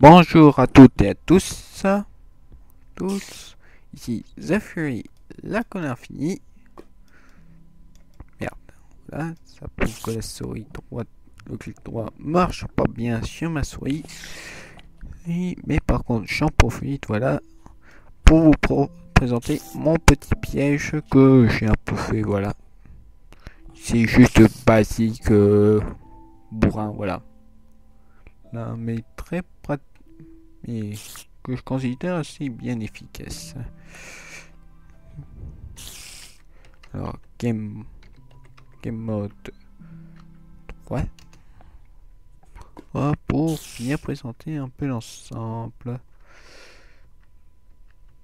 Bonjour à toutes et à tous. Ici The Fury, la colère finie. Merde, voilà, ça prouve que la souris droite, le clic droit marche pas bien sur ma souris. Mais par contre, j'en profite, voilà, pour vous présenter mon petit piège que j'ai un peu fait, voilà. C'est juste basique, bourrin, voilà. Là, mais très pratique, mais que je considère assez bien efficace. Alors, game mode 3. Voilà, pour bien présenter un peu l'ensemble.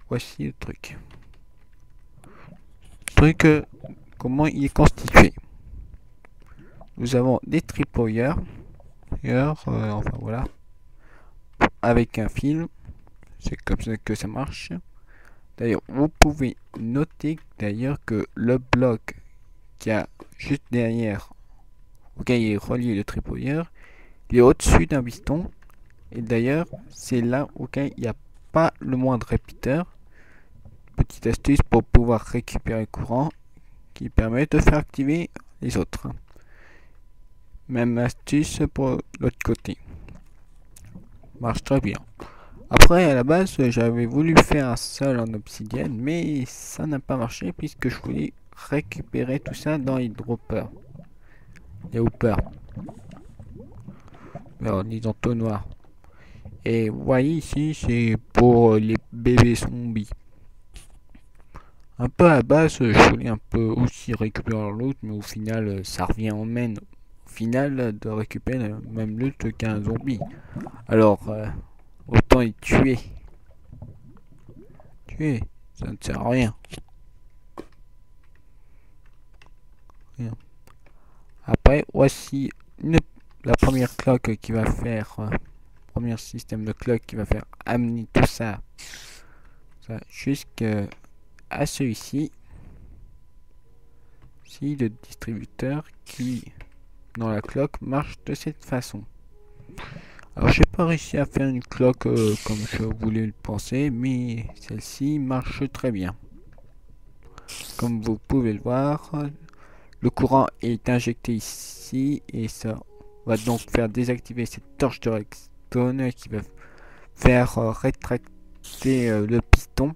Voici le truc. Comment il est constitué. Nous avons des tripwires, enfin voilà, avec un fil. C'est comme ça que ça marche. D'ailleurs, vous pouvez noter d'ailleurs que le bloc qui a juste derrière, auquel il est relié le tripwire, il est au-dessus d'un piston. Et d'ailleurs, c'est là auquel il n'y a pas le moindre répéteur. Petite astuce pour pouvoir récupérer le courant qui permet de faire activer les autres. Même astuce pour l'autre côté. Marche très bien. Après, à la base, j'avais voulu faire un seul en obsidienne, mais ça n'a pas marché puisque je voulais récupérer tout ça dans les droppers. Les hoppers. Alors, les entonnoirs. Et vous voyez ici, c'est pour les bébés zombies. Un peu à la base, je voulais un peu aussi récupérer l'autre, mais au final, ça revient en main. Au final, de récupérer le même loot qu'un zombie. Alors, autant les tuer. Tuer, ça ne sert à rien. Rien. Après, voici la première cloque qui va faire, premier système de cloque qui va faire amener tout ça, jusqu'à celui-ci. Ici, le distributeur qui, dans la cloque, marche de cette façon. Alors j'ai pas réussi à faire une cloque comme je voulais le penser, mais celle-ci marche très bien. Comme vous pouvez le voir, le courant est injecté ici et ça va donc faire désactiver cette torche de redstone qui va faire rétracter le piston.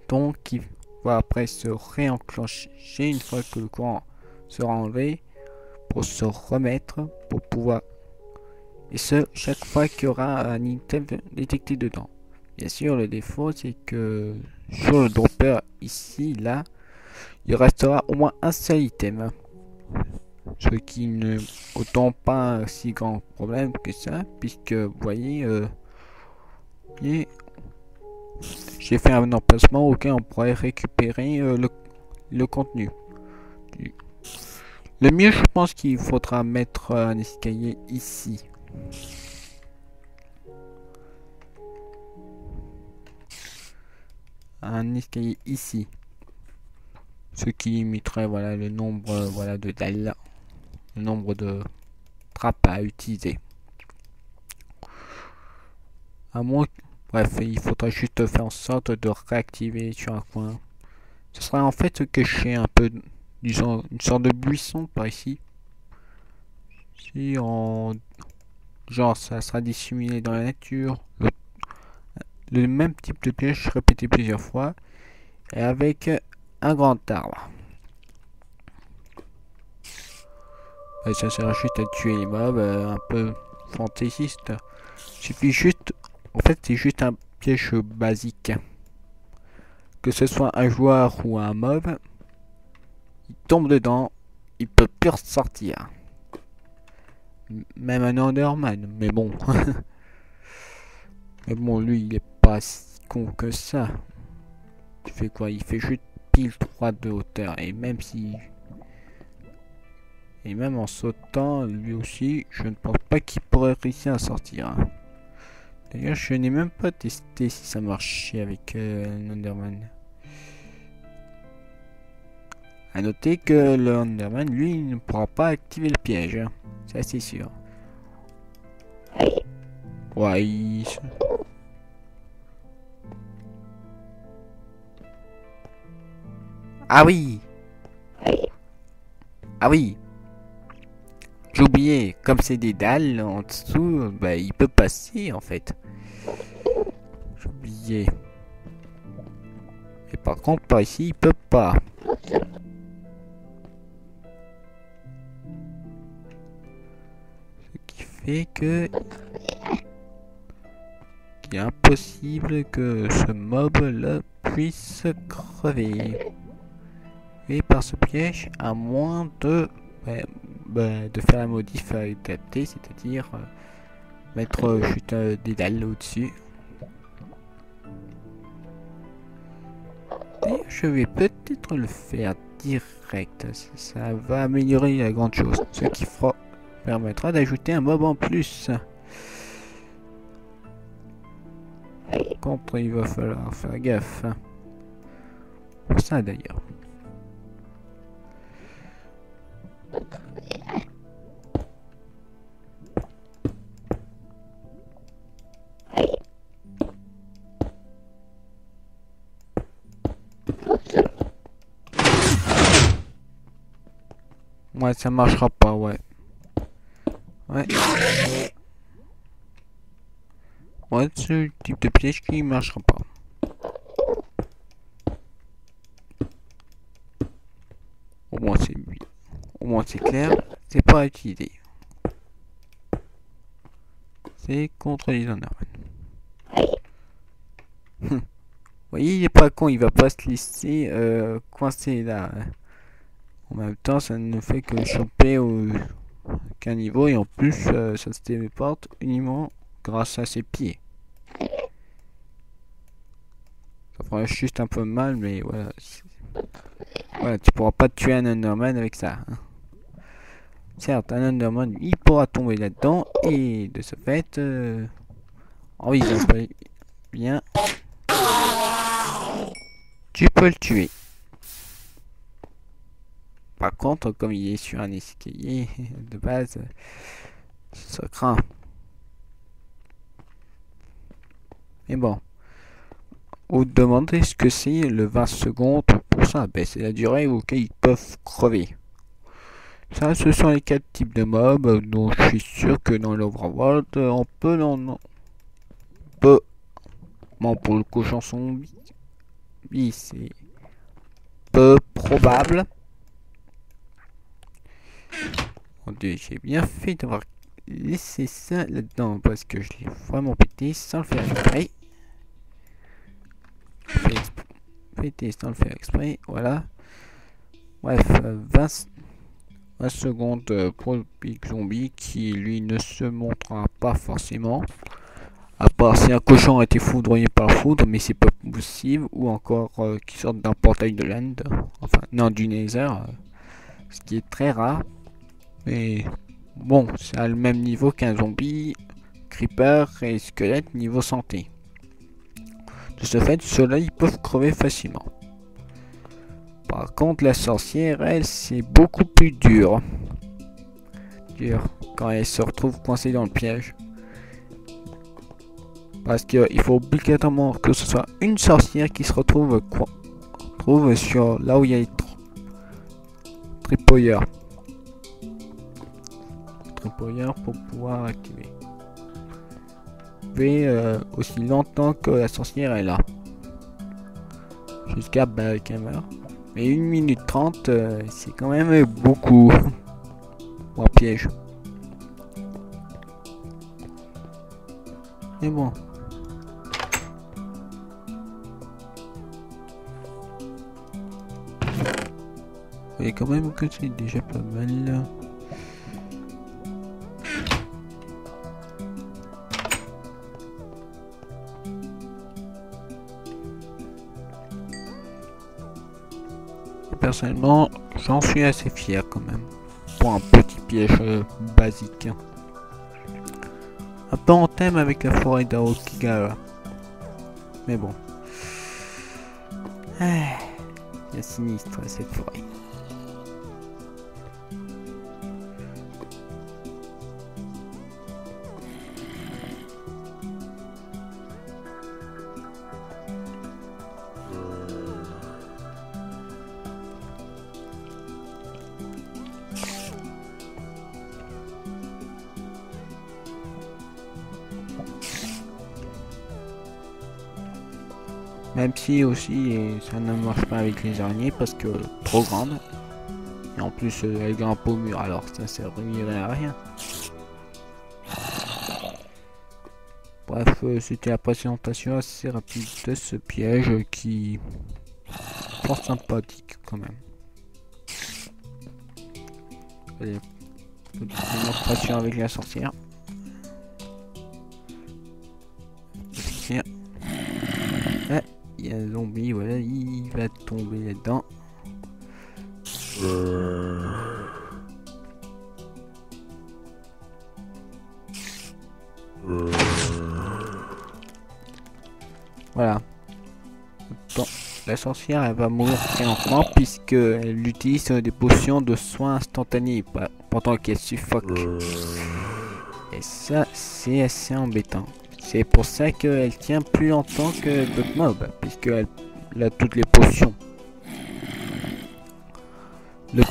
Donc il va après se réenclencher une fois que le courant sera enlevé pour se remettre pour pouvoir. Et ce, chaque fois qu'il y aura un item détecté dedans. Bien sûr, le défaut, c'est que sur le dropper, ici, là, il restera au moins un seul item. Ce qui ne autant pas un si grand problème que ça, puisque vous voyez, j'ai fait un emplacement auquel on pourrait récupérer le contenu. Le mieux, je pense qu'il faudra mettre un escalier ici. Un escalier ici, ce qui limiterait voilà le nombre voilà de dalles, le nombre de trappes à utiliser. À moins, bref, il faudra juste faire en sorte de réactiver sur un coin. Ce sera en fait que j'ai un peu disons une sorte de buisson par ici. Si on genre ça sera disséminé dans la nature, le même type de piège répété plusieurs fois et avec un grand arbre. Et ça sert juste à tuer les mobs, un peu fantaisiste. Suffit juste, en fait, c'est juste un piège basique. Que ce soit un joueur ou un mob, il tombe dedans, il peut plus ressortir. Même un Enderman, mais bon. Mais bon, lui, il est pas si con que ça. Il fait quoi? Il fait juste pile 3 de hauteur. Et même si... Et même en sautant, lui aussi, je ne pense pas qu'il pourrait réussir à sortir. D'ailleurs, je n'ai même pas testé si ça marchait avec l'Underman. A noter que le Underman, lui, ne pourra pas activer le piège. Ça, c'est sûr. Ouais, ah oui! Ah oui! J'ai oublié, comme c'est des dalles en dessous, bah il peut passer en fait. J'ai oublié. Et par contre, par ici, il peut pas. Ce qui fait que il est impossible que ce mob-là puisse crever. Et par ce piège, à moins de, de faire la modif adaptée, c'est-à-dire mettre juste des dalles au-dessus. Et je vais peut-être le faire direct, ça va améliorer la grande chose, ce qui permettra d'ajouter un mob en plus. Par contre, il va falloir faire gaffe. Pour ça d'ailleurs. Ouais, ça marchera pas, ouais. Ouais. Ouais, ce type de piège qui marchera pas. Au moins c'est clair, c'est pas à utiliser. C'est contre les Endermen. Vous voyez, il est pas con, il va pas se laisser coincer là. En même temps, ça ne fait que choper aucun niveau et en plus, ça se téléporte uniquement grâce à ses pieds. Ça fera juste un peu mal, mais voilà. Voilà, tu pourras pas tuer un Enderman avec ça. Hein. Certes, un Enderman, il pourra tomber là-dedans et de ce fait, en visant bien, tu peux le tuer. Par contre, comme il est sur un escalier de base, ça craint. Mais bon, vous demandez ce que c'est le 20 secondes pour ça. Ben, c'est la durée auquel ils peuvent crever. Ça, ce sont les 4 types de mobs dont je suis sûr que dans l'Overworld, on peut bon, pour le cochon zombie, c'est peu probable. Mon Dieu, j'ai bien fait d'avoir laissé ça là-dedans parce que je l'ai vraiment pété sans le faire exprès. Pété sans le faire exprès, voilà. Bref, 20 secondes pour le Big Zombie qui lui ne se montrera pas forcément. À part si un cochon a été foudroyé par la foudre, mais c'est pas possible. Ou encore qu'il sorte d'un portail de l'End. Enfin, non, du Nether. Ce qui est très rare. Mais bon, c'est à le même niveau qu'un zombie, creeper et squelette niveau santé. De ce fait, ceux-là, ils peuvent crever facilement. Par contre, la sorcière, elle, c'est beaucoup plus dur. Quand elle se retrouve coincée dans le piège. Parce qu'il faut obligatoirement que ce soit une sorcière qui se retrouve sur là où il y a les tripwires. Pour pouvoir activer. Mais aussi longtemps que la sorcière est là. Jusqu'à qu'elle meurt. Mais 1 minute 30, c'est quand même beaucoup. Pour un piège. Mais bon. Vous voyez quand même que c'est déjà pas mal. Personnellement, j'en suis assez fier quand même. Pour un petit piège basique. Un peu en thème avec la forêt d'Aokigahara. Mais bon. Il y a sinistre cette forêt. Même si aussi ça ne marche pas avec les araignées parce que trop grande. Et en plus elle grimpe au mur, alors ça servirait à rien. Bref, c'était la présentation assez rapide de ce piège qui est fort sympathique quand même. Allez, petite démonstration avec la sorcière. Ah, il y a un zombie, voilà, il va tomber là-dedans. Voilà. Bon, la sorcière elle va mourir très lentement puisqu'elle utilise des potions de soins instantanés pendant qu'elle suffoque. Et ça c'est assez embêtant. C'est pour ça qu'elle tient plus longtemps que d'autres mobs puisqu'elle a toutes les potions. Le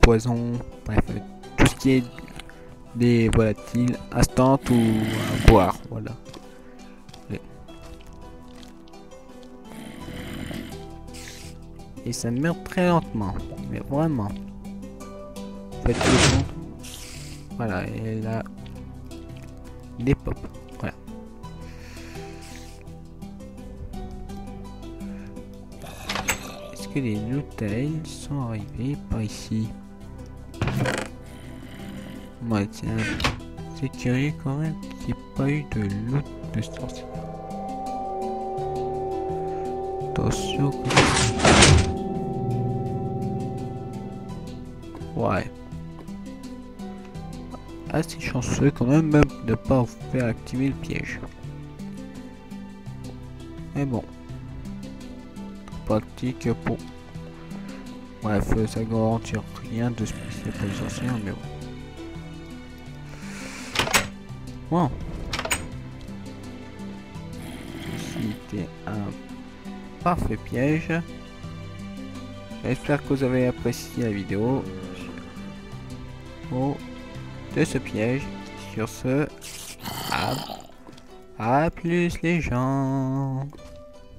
poison, bref, tout ce qui est des volatiles instant ou à boire, voilà. Et ça meurt très lentement, mais vraiment. Faites le son. Voilà, et elle a des pops, voilà. Est-ce que les loot sont arrivés par ici? Ouais, tiens, c'est curieux quand même qu'il n'y ait pas eu de loot de sorcière. Attention. Ouais. Assez chanceux quand même de ne pas vous faire activer le piège. Mais bon. Pratique pour... Bref, ça garantit rien de spécial pour les sorcières, mais bon. Bon. C'était un parfait piège. J'espère que vous avez apprécié la vidéo de ce piège. Sur ce, à plus les gens.